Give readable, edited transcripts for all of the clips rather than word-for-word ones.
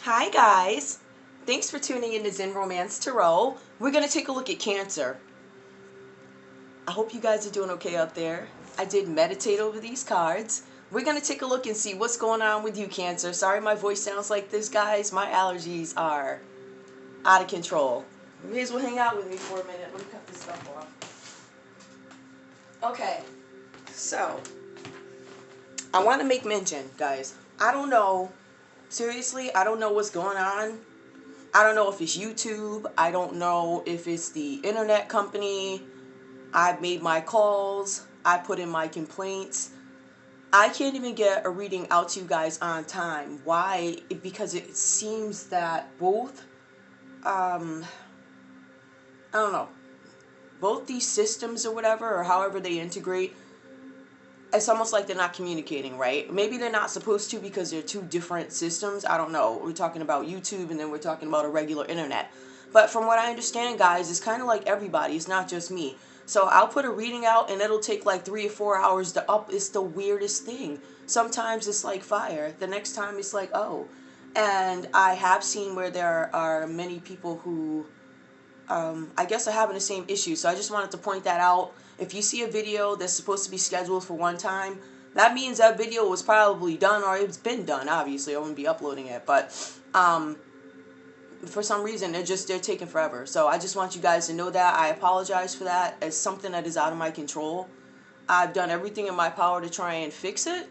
Hi guys, thanks for tuning in to Zen Romance Tarot. We're going to take a look at Cancer. I hope you guys are doing okay out there. I did meditate over these cards. We're going to take a look and see what's going on with you, Cancer. Sorry my voice sounds like this, guys. My allergies are out of control. You may as well hang out with me for a minute. Let me cut this stuff off. Okay, so I want to make mention, guys. I don't know. Seriously, I don't know what's going on. I don't know if it's YouTube. I don't know if it's the internet company. I've made my calls. I put in my complaints. I can't even get a reading out to you guys on time. Why? Because it seems that both, I don't know, both these systems or whatever, or however they integrate, it's almost like they're not communicating, right? Maybe they're not supposed to because they're two different systems. I don't know. We're talking about YouTube and then we're talking about a regular internet. But from what I understand, guys, it's kind of like everybody. It's not just me. So I'll put a reading out and it'll take like 3 or 4 hours to up. It's the weirdest thing. Sometimes it's like fire. The next time it's like, oh. And I have seen where there are many people who I guess are having the same issue. So I just wanted to point that out. If you see a video that's supposed to be scheduled for one time, that means that video was probably done or it's been done. Obviously, I wouldn't be uploading it, but for some reason they're taking forever. So I just want you guys to know that. I apologize for that. It's something that is out of my control. I've done everything in my power to try and fix it.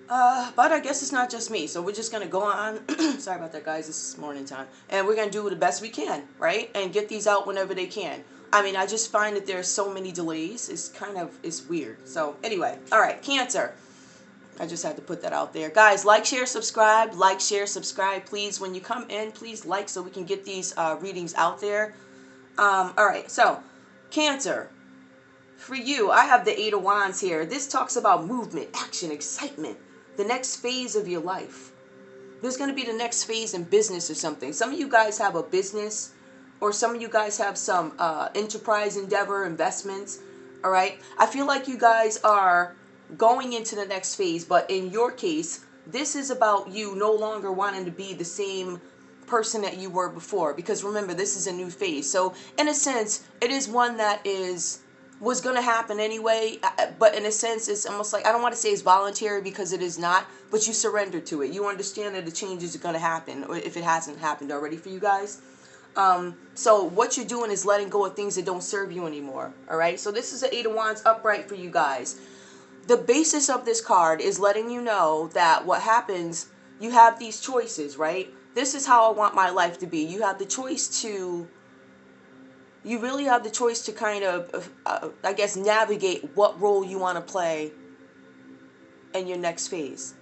But I guess it's not just me, so we're just going to go on. Sorry about that, guys. This is morning time. And we're going to do the best we can, right? And get these out whenever they can. I mean, I just find that there's so many delays. It's weird. So, anyway. All right, Cancer. I just had to put that out there. Guys, like, share, subscribe. Like, share, subscribe, please. When you come in, please like so we can get these readings out there. All right, so, Cancer. For you, I have the Eight of Wands here. This talks about movement, action, excitement. The next phase of your life. There's going to be the next phase in business or something. Some of you guys have a business, or some of you guys have some enterprise endeavor, investments. All right. I feel like you guys are going into the next phase, but in your case, this is about you no longer wanting to be the same person that you were before. Because remember, this is a new phase. So in a sense, it is one that was going to happen anyway, but in a sense it's almost like, I don't want to say it's voluntary because it is not, but you surrender to it. You understand that the changes are going to happen, or if it hasn't happened already for you guys. So what you're doing is letting go of things that don't serve you anymore. All right, so this is the Eight of Wands upright for you guys. The basis of this card is letting you know that what happens, you have these choices, right? This is how I want my life to be. You have the choice to you really have the choice to kind of, I guess, navigate what role you want to play in your next phase.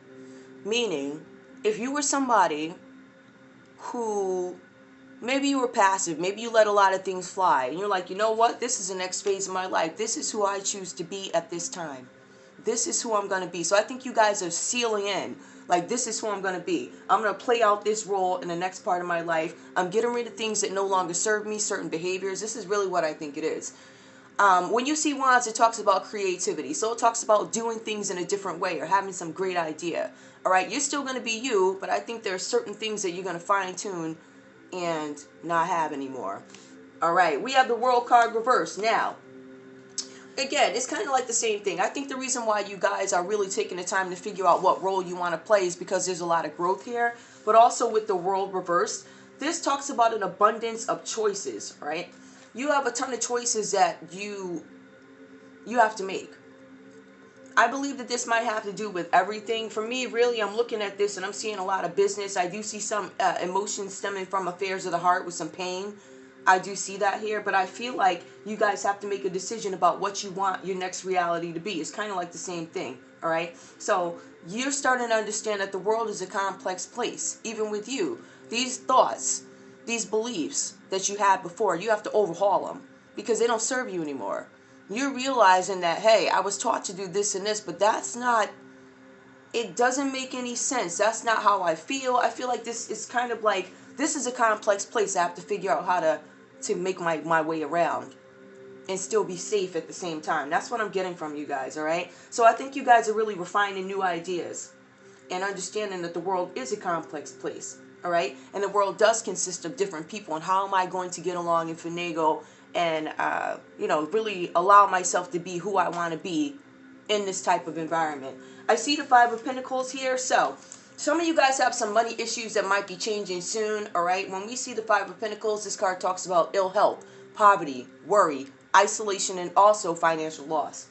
Meaning, if you were somebody who, maybe you were passive, maybe you let a lot of things fly, and you're like, you know what, this is the next phase of my life. This is who I choose to be at this time. This is who I'm going to be. So I think you guys are sealing in. Like, this is who I'm going to be. I'm going to play out this role in the next part of my life. I'm getting rid of things that no longer serve me, certain behaviors. This is really what I think it is. When you see wands, it talks about creativity. So it talks about doing things in a different way or having some great idea. All right, you're still going to be you, but I think there are certain things that you're going to fine tune and not have anymore. All right, we have the World card reversed. Now, again, it's kind of like the same thing. I think the reason why you guys are really taking the time to figure out what role you want to play is because there's a lot of growth here. But also with the world reversed, this talks about an abundance of choices, right? You have a ton of choices that you have to make. I believe that this might have to do with everything. For me, really, I'm looking at this and I'm seeing a lot of business. I do see some emotions stemming from affairs of the heart with some pain. I do see that here, but I feel like you guys have to make a decision about what you want your next reality to be. It's kind of like the same thing, all right? So you're starting to understand that the world is a complex place, even with you. These thoughts, these beliefs that you had before, you have to overhaul them because they don't serve you anymore. You're realizing that, hey, I was taught to do this and this, but that's not, it doesn't make any sense. That's not how I feel. I feel like this is kind of like, this is a complex place. I have to figure out how to make my way around and still be safe at the same time. That's what I'm getting from you guys, all right? So I think you guys are really refining new ideas. and understanding that the world is a complex place. All right, and the world does consist of different people, and how am I going to get along and finagle and really allow myself to be who I want to be in this type of environment. I see the Five of Pentacles here, so some of you guys have some money issues that might be changing soon. All right, when we see the Five of Pentacles, this card talks about ill health, poverty, worry, isolation, and also financial loss.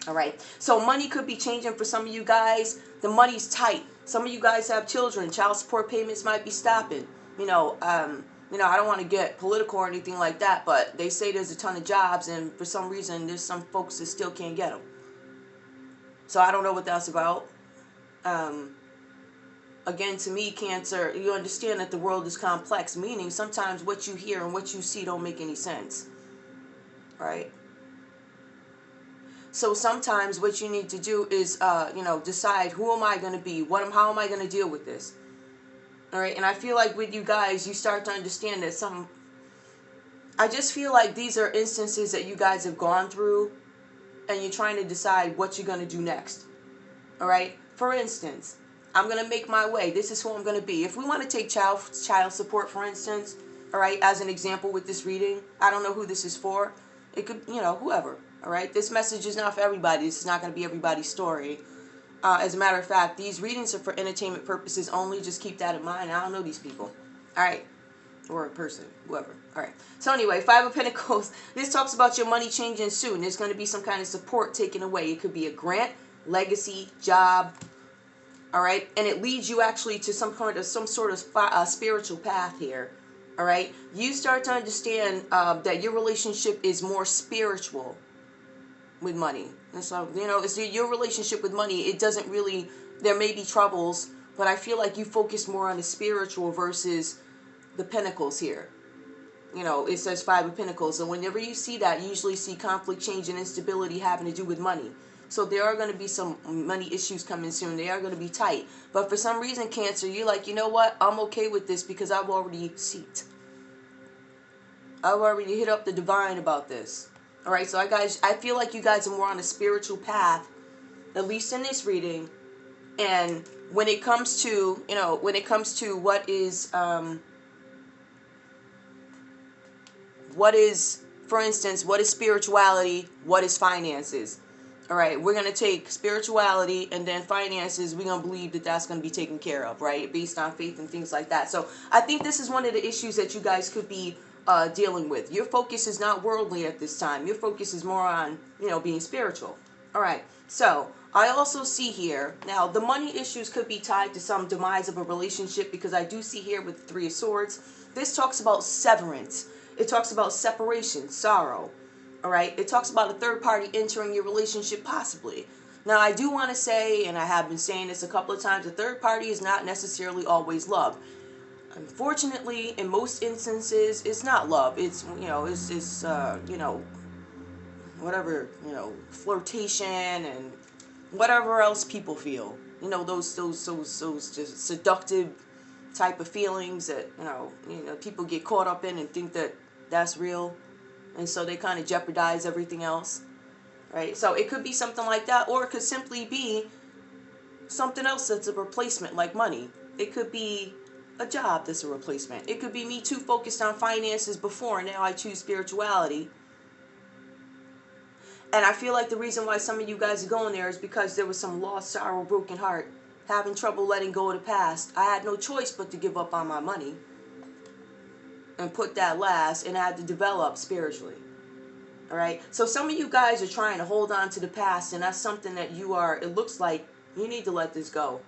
All right, so money could be changing for some of you guys. The money's tight. Some of you guys have children. Child support payments might be stopping. I don't want to get political or anything like that, but they say there's a ton of jobs, and for some reason, there's some folks that still can't get them. So I don't know what that's about. Again, to me, Cancer, you understand that the world is complex, meaning sometimes what you hear and what you see don't make any sense. Right? So sometimes what you need to do is, decide who am I going to be? How am I going to deal with this? All right. And I feel like with you guys, you start to understand that I just feel like these are instances that you guys have gone through and you're trying to decide what you're going to do next. All right. For instance, I'm going to make my way. This is who I'm going to be. If we want to take child support, for instance, all right, as an example with this reading, I don't know who this is for. It could, whoever. All right, this message is not for everybody. This is not going to be everybody's story. As a matter of fact, these readings are for entertainment purposes only. Just keep that in mind. I don't know these people. All right, or a person, whoever. All right. So anyway, Five of Pentacles. This talks about your money changing soon. There's going to be some kind of support taken away. It could be a grant, legacy, job. All right, and it leads you actually to some sort of spiritual path here. All right, you start to understand that your relationship is more spiritual with money. And so, it's your relationship with money. It doesn't really, there may be troubles, but I feel like you focus more on the spiritual versus the pentacles here. It says Five of Pentacles. And whenever you see that, you usually see conflict, change, and instability having to do with money. So there are going to be some money issues coming soon. They are going to be tight. But for some reason, Cancer, you're like, you know what? I'm okay with this because I've already seeked. I've already hit up the divine about this. All right, so I feel like you guys are more on a spiritual path, at least in this reading. And when it comes to, what is, for instance, what is spirituality? What is finances? All right, we're going to take spirituality and then finances. We're going to believe that that's going to be taken care of, right? Based on faith and things like that. So I think this is one of the issues that you guys could be dealing with. Your focus is not worldly at this time. Your focus is more on, being spiritual. All right. So I also see here, now the money issues could be tied to some demise of a relationship, because I do see here with the Three of Swords, this talks about severance. It talks about separation, sorrow. All right. It talks about a third party entering your relationship possibly. Now, I do want to say, and I have been saying this a couple of times, a third party is not necessarily always love. Unfortunately, in most instances, it's not love. It's, whatever, flirtation and whatever else people feel. Those just seductive type of feelings that, people get caught up in and think that that's real. And so they kind of jeopardize everything else. Right? So it could be something like that, or it could simply be something else that's a replacement, like money. It could be a job that's a replacement. It could be me too focused on finances before, and now I choose spirituality. And I feel like the reason why some of you guys are going there is because there was some lost, sorrow, broken heart, having trouble letting go of the past. I had no choice but to give up on my money and put that last, and I had to develop spiritually. All right. So some of you guys are trying to hold on to the past, and that's something that it looks like you need to let this go.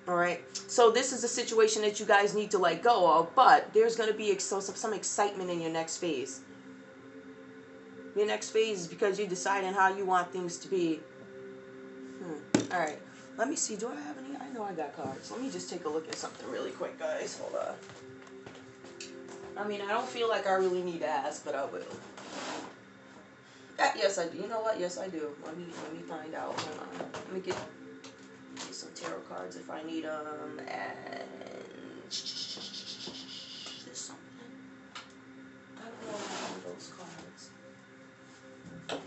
All right. So this is a situation that you guys need to let go of, but there's going to be some excitement in your next phase. Your next phase is because you're deciding how you want things to be. All right. Let me see. Do I have any? I know I got cards. Let me just take a look at something really quick, guys. Hold on. I mean, I don't feel like I really need to ask, but I will. Yes, I do. You know what? Yes, I do. Let me find out. Hold on. Let me get some tarot cards if I need them. And there's something. I don't know one of those cards. Oh, I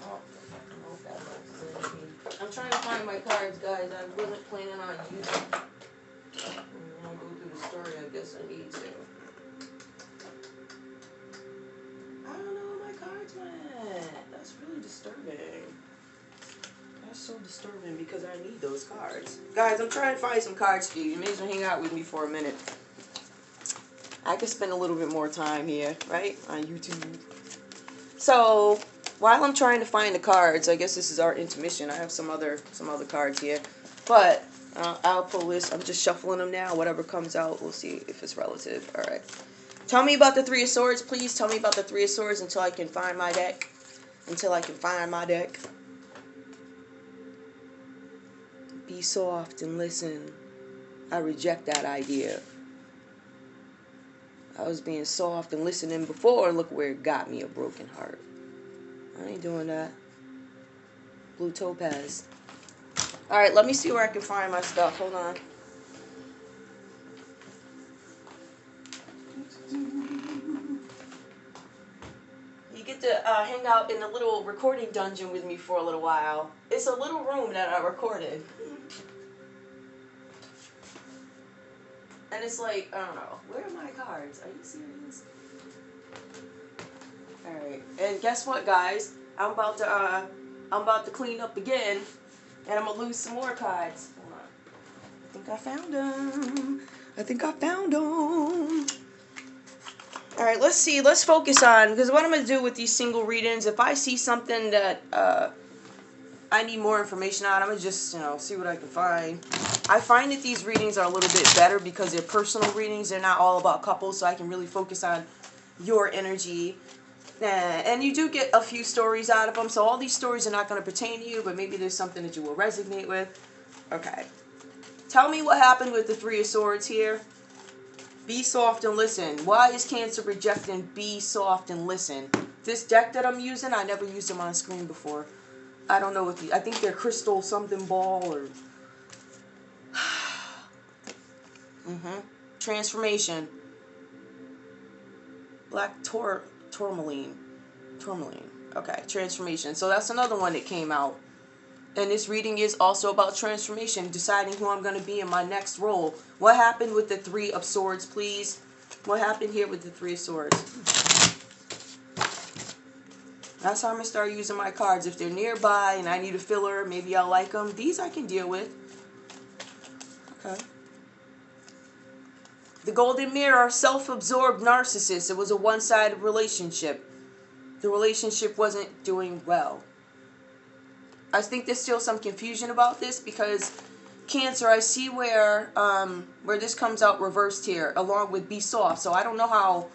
don't know if that works. I'm trying to find my my cards, guys. I wasn't planning on using them. When I go through the story, I guess I need to. I don't know where my cards went. That's really disturbing. That's so disturbing because I need those cards. Guys, I'm trying to find some cards for you. You may as well hang out with me for a minute. I could spend a little bit more time here, right? On YouTube. So, while I'm trying to find the cards, I guess this is our intermission. I have some other cards here. But, I'll pull this. I'm just shuffling them now. Whatever comes out, we'll see if it's relative. Alright. Tell me about the Three of Swords, please. Tell me about the Three of Swords until I can find my deck. Be soft and listen. I reject that idea. I was being soft and listening before, and look where it got me, a broken heart. I ain't doing that. Blue topaz. Alright, let me see where I can find my stuff. Hold on. You get to hang out in the little recording dungeon with me for a little while. It's a little room that I recorded. And it's like, I don't know, where are my cards? Are you serious? Alright, and guess what, guys? I'm about to clean up again, and I'm gonna lose some more cards. Hold on. I think I found them. Alright, let's see, let's focus on, because what I'm gonna do with these single readings, if I see something that I need more information on, I'm gonna just, see what I can find. I find that these readings are a little bit better because they're personal readings. They're not all about couples, so I can really focus on your energy. And you do get a few stories out of them, so all these stories are not going to pertain to you, but maybe there's something that you will resonate with. Okay. Tell me what happened with the Three of Swords here. Be soft and listen. Why is Cancer rejecting be soft and listen? This deck that I'm using, I never used them on screen before. I don't know what I think they're crystal something ball or... Transformation. Black tourmaline. Okay, transformation. So that's another one that came out. And this reading is also about transformation, deciding who I'm going to be in my next role. What happened with the Three of Swords, please? What happened here with the Three of Swords? That's how I'm going to start using my cards. If they're nearby and I need a filler, maybe I'll like them. These I can deal with. Okay. The Golden Mirror, self-absorbed narcissist. It was a one-sided relationship. The relationship wasn't doing well. I think there's still some confusion about this because Cancer, I see where this comes out reversed here, along with be soft. So I don't know how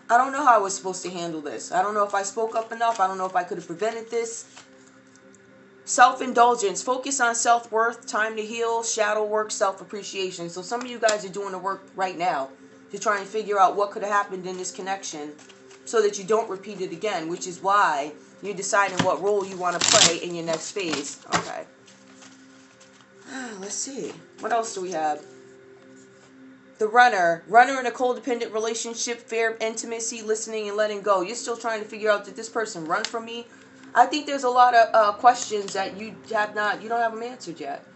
I was supposed to handle this. I don't know if I spoke up enough. I don't know if I could have prevented this. Self-indulgence, focus on self-worth, time to heal, shadow work, self-appreciation. So some of you guys are doing the work right now to try and figure out what could have happened in this connection so that you don't repeat it again, which is why you're deciding what role you want to play in your next phase. Okay. Let's see. What else do we have? The runner in a codependent relationship, fear of intimacy, listening and letting go. You're still trying to figure out, did this person run from me? I think there's a lot of questions that you don't have them answered yet.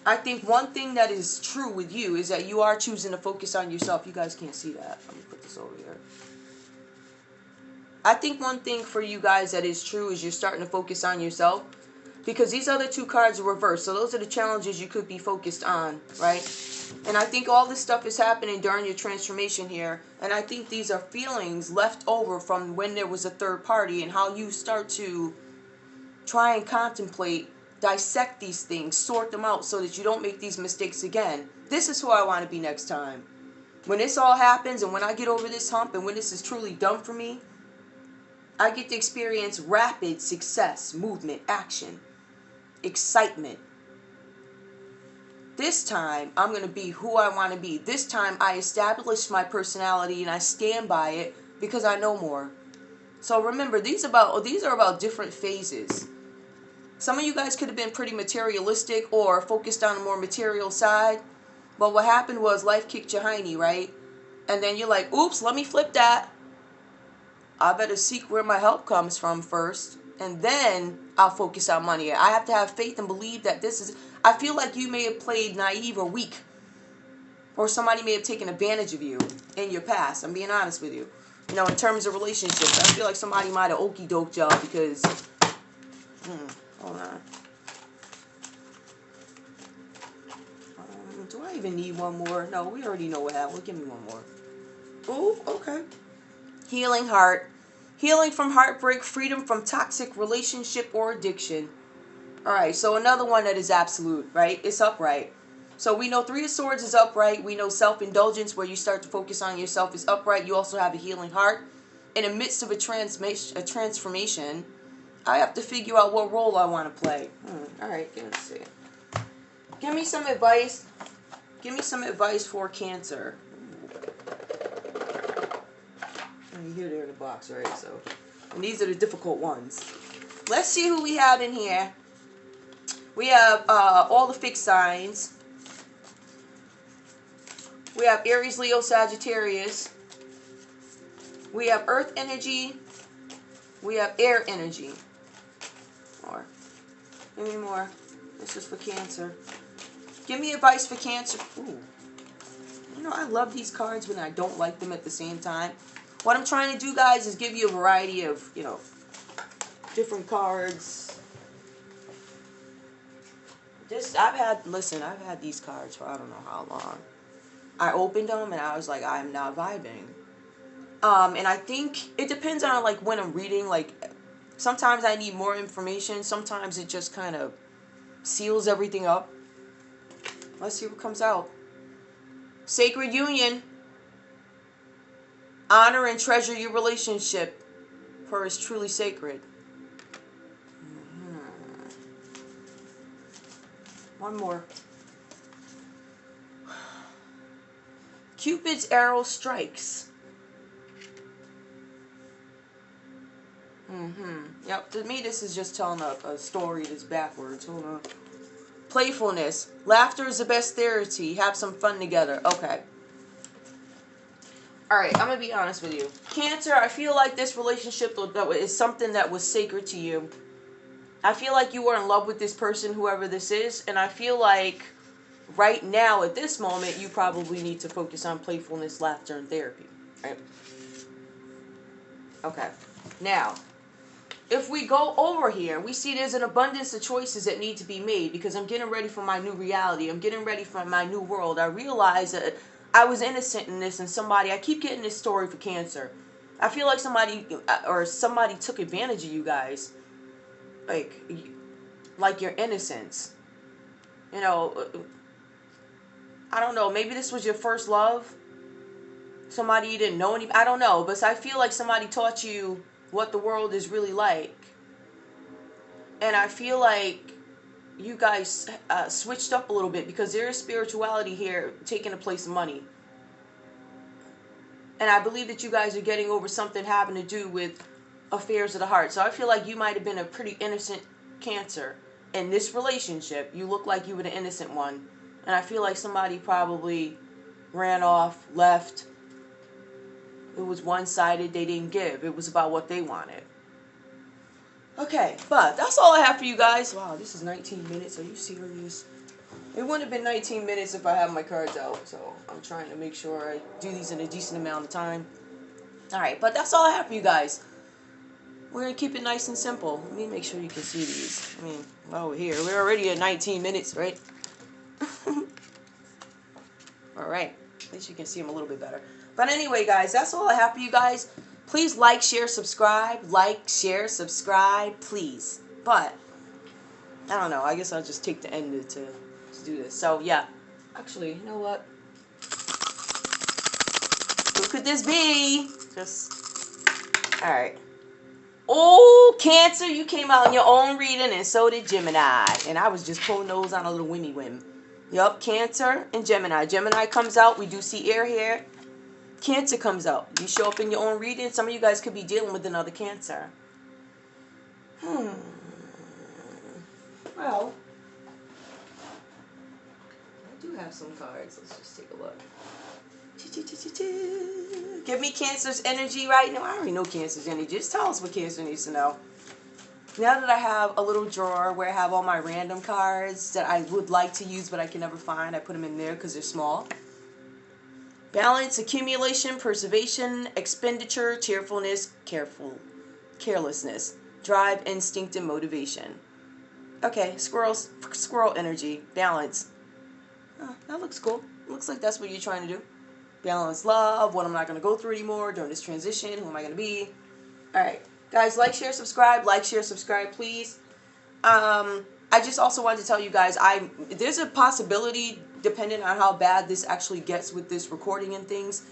I think one thing that is true with you is that you are choosing to focus on yourself. You guys can't see that. Let me put this over here. I think one thing for you guys that is true is you're starting to focus on yourself. Because these other two cards are reversed. So those are the challenges you could be focused on, right? And I think all this stuff is happening during your transformation here. And I think these are feelings left over from when there was a third party and how you start to try and contemplate, dissect these things, sort them out so that you don't make these mistakes again. This is who I want to be next time. When this all happens and when I get over this hump and when this is truly done for me, I get to experience rapid success, movement, action, excitement. This time, I'm going to be who I want to be. This time, I establish my personality and I stand by it because I know more. So remember, these are about different phases. Some of you guys could have been pretty materialistic or focused on a more material side. But what happened was life kicked your hiney, right? And then you're like, oops, let me flip that. I better seek where my help comes from first. and then I'll focus on money. I have to have faith and believe that this is, I feel like you may have played naive or weak, or somebody may have taken advantage of you in your past. I'm being honest with you. You know, in terms of relationships, I feel like somebody might have okey-doked y'all because, hold on. Do I even need one more? No, we already know what happened. Give me one more. Oh, okay. Healing heart. Healing from heartbreak, freedom from toxic relationship or addiction. All right, so another one that is absolute, right? It's upright. So we know Three of Swords is upright. We know self-indulgence, where you start to focus on yourself, is upright. You also have a healing heart. In the midst of a transformation, I have to figure out what role I want to play. All right, let's see. Give me some advice. Give me some advice for Cancer. You hear they're in the box, right? So, and these are the difficult ones. Let's see who we have in here. We have all the fixed signs. We have Aries, Leo, Sagittarius. We have Earth energy. We have air energy. More. Give me more. This is for Cancer. Give me advice for Cancer. Ooh. You know, I love these cards when I don't like them at the same time. What I'm trying to do, guys, is give you a variety of, you know, different cards. I've had these cards for I don't know how long. I opened them and I was like, I'm not vibing. And I think it depends on, like, when I'm reading. Like, sometimes I need more information. Sometimes it just kind of seals everything up. Let's see what comes out. Sacred union. Honor and treasure your relationship, for it's truly sacred. One more. Cupid's arrow strikes. Yep, to me this is just telling a story that's backwards. Hold on. Playfulness. Laughter is the best therapy. Have some fun together. Okay. Alright, I'm going to be honest with you. Cancer, I feel like this relationship is something that was sacred to you. I feel like you were in love with this person, whoever this is, and I feel like right now, at this moment, you probably need to focus on playfulness, laughter, and therapy. Right? Okay. Now, if we go over here, we see there's an abundance of choices that need to be made because I'm getting ready for my new reality. I'm getting ready for my new world. I realize that I was innocent in this, and I keep getting this story for Cancer. I feel like somebody took advantage of you guys. Like your innocence. You know, I don't know, maybe this was your first love. Somebody you didn't know I don't know, but I feel like somebody taught you what the world is really like. And I feel like you guys switched up a little bit because there is spirituality here taking the place of money. And I believe that you guys are getting over something having to do with affairs of the heart. So I feel like you might have been a pretty innocent Cancer. In this relationship, you look like you were the innocent one. And I feel like somebody probably ran off, left. It was one-sided. They didn't give. It was about what they wanted. Okay, but that's all I have for you guys. Wow, this is 19 minutes. Are you serious? It wouldn't have been 19 minutes if I had my cards out. So I'm trying to make sure I do these in a decent amount of time. Alright, but that's all I have for you guys. We're going to keep it nice and simple. Let me make sure you can see these. I mean, over here. We're already at 19 minutes, right? Alright. At least you can see them a little bit better. But anyway, guys, that's all I have for you guys. Please like, share, subscribe. Like, share, subscribe, please. But, I don't know. I guess I'll just take the end to do this. So, yeah. Actually, you know what? Who could this be? Alright. Oh, Cancer, you came out in your own reading, and so did Gemini. And I was just pulling those on a little whimmy whim. Yup, Cancer and Gemini. Gemini comes out. We do see air here. Cancer comes out. You show up in your own reading. Some of you guys could be dealing with another Cancer. Well, I do have some cards. Let's just take a look. Give me Cancer's energy right now. I already know Cancer's energy. Just tell us what Cancer needs to know. Now that I have a little drawer where I have all my random cards that I would like to use but I can never find, I put them in there because they're small. Balance, accumulation, preservation, expenditure, cheerfulness, carelessness, drive, instinct, and motivation. Okay, squirrel energy, balance. Oh, that looks cool. Looks like that's what you're trying to do. Balance love, what I'm not going to go through anymore during this transition, who am I going to be? Alright, guys, like, share, subscribe, please. I just also wanted to tell you guys, there's a possibility, depending on how bad this actually gets with this recording and things,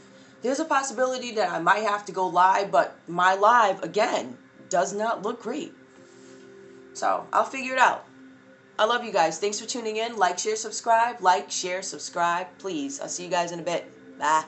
there's a possibility that I might have to go live, but my live, again, does not look great. So, I'll figure it out. I love you guys. Thanks for tuning in. Like, share, subscribe, please. I'll see you guys in a bit. Bye.